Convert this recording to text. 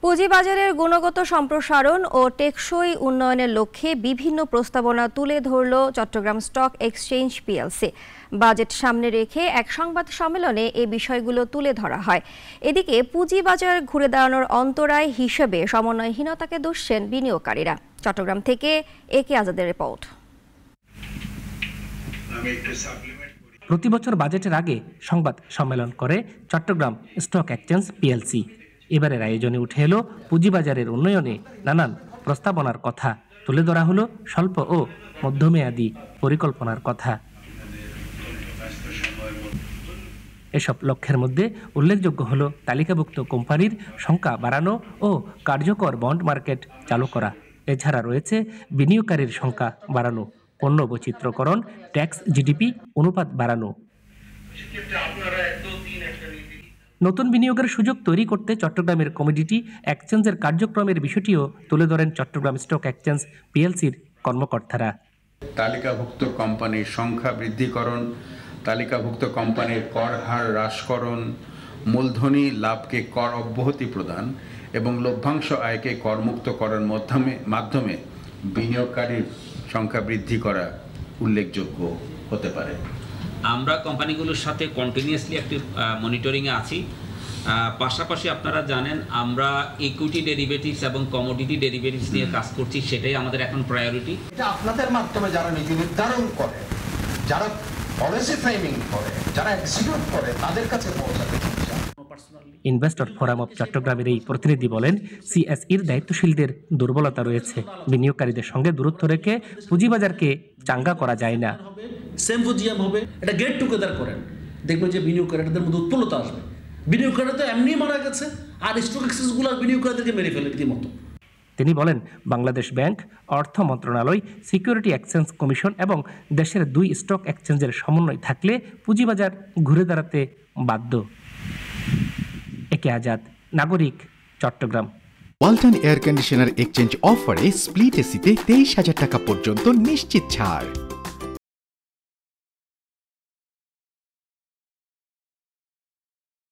পুঁজিবাজারের গুণগত সম্প্রসারণ ও টেকসই উন্নয়নের লক্ষ্যে বিভিন্ন প্রস্তাবনা তুলে ধরল Chattogram stock exchange PLC. Budget সামনে রেখে এক সংবাদ সম্মেলনে এই বিষয়গুলো তুলে ধরা হয়। এদিকে পুঁজিবাজার ঘুরে দাঁড়ানোর অন্তরায় হিসেবে সমন্বয়হীনতাকে দুষছেন বিনিয়োগকারীরা। চট্টগ্রাম থেকে একে আজাদের রিপোর্ট। প্রতি বছর বাজেটের আগে সংবাদ সম্মেলন করে চট্টগ্রাম স্টক এক্সচেঞ্জ পিএলসি। এবারের আয়োজনে উঠে এলো পুঁজিবাজারের উন্নয়নে নানান প্রস্তাবনার কথা, তুলে ধরা হলো স্বল্প ও মধ্যমেয়াদী পরিকল্পনার কথা। এসব লক্ষ্যের মধ্যে উল্লেখযোগ্য হলো তালিকাভুক্ত কোম্পানির সংখ্যা বাড়ানো ও কার্যকর বন্ড মার্কেট চালু করা। এছাড়া রয়েছে বিনিয়োগকারীর সংখ্যা বাড়ানো, পণ্য বৈচিত্র্যকরণ, ট্যাক্স জিডিপি অনুপাত বাড়ানো। নতুন বিনিয়োগের সুযোগ তৈরি করতে চট্টগ্রামের কমোডিটি এক্সচেঞ্জের কার্যক্রমের বিষয়টিও তুলে ধরেন চট্টগ্রাম স্টক এক্সচেঞ্জ পিএলসির কর্মকর্তারা। তালিকাভুক্ত কোম্পানির সংখ্যা বৃদ্ধিকরণ, তালিকাভুক্ত কোম্পানির কর হার হ্রাসকরণ, মূলধনী লাভকে কর অব্যাহতি প্রদান এবং লভ্যাংশ আয়কে করমুক্ত করার মাধ্যমে বিনিয়োগকারীর সংখ্যা বৃদ্ধি করা উল্লেখযোগ্য হতে পারে। আমরা কোম্পানিগুলোর সাথে কন্টিনিউয়াসলি একটি মনিটরিংয়ে আছি। পাশাপাশি আপনারা জানেন আমরা ইকুইটি ডেরিভেটিভস এবং কমোডিটি ডেরিভেটিভস নিয়ে কাজ করছি, সেটাই আমাদের এখন প্রায়োরিটি। এটা আপনাদের মাধ্যমে যারা নীতি নির্ধারণ করে, যারা পলিসি ফ্রেমিং করে, যারা এক্সিকিউট করে, তাদের কাছে পৌঁছাতে। ইনভেস্টর ফোরাম অব চট্টগ্রামের এই প্রতিনিধি বলেন, সিএসইর দায়িত্বশীলদের দুর্বলতা রয়েছে। বিনিয়োগকারীদের সঙ্গে দূরত্ব রেখে পুঁজিবাজারকে চাঙ্গা করা যায় না। সেম্পোজিয়াম হবে, এটা গেট টুগেদার করেন, দেখবেন যে বিনিয়োগকারীদের মধ্যে উৎপন্নতা আসবে। বিনিয়োগকারীরা তো এমনি মারা গেছে, আর স্টক এক্সচেঞ্জগুলো বিনিয়োগকারীদেরকে মেরে ফেলে রীতিমতো। তিনি বলেন, বাংলাদেশ ব্যাংক, অর্থ মন্ত্রণালয়, সিকিউরিটি এক্সচেঞ্জ কমিশন এবং দেশের 2 স্টক এক্সচেঞ্জের সমন্বয় থাকলে পুঁজিবাজার ঘুরে দাঁড়াতে বাধ্য। একে আজাদ, নাগরিক, Chattogram. Walton air conditioner exchange অফারে স্প্লিট এসিতে 23,000 টাকা পর্যন্ত নিশ্চিত ছাড়।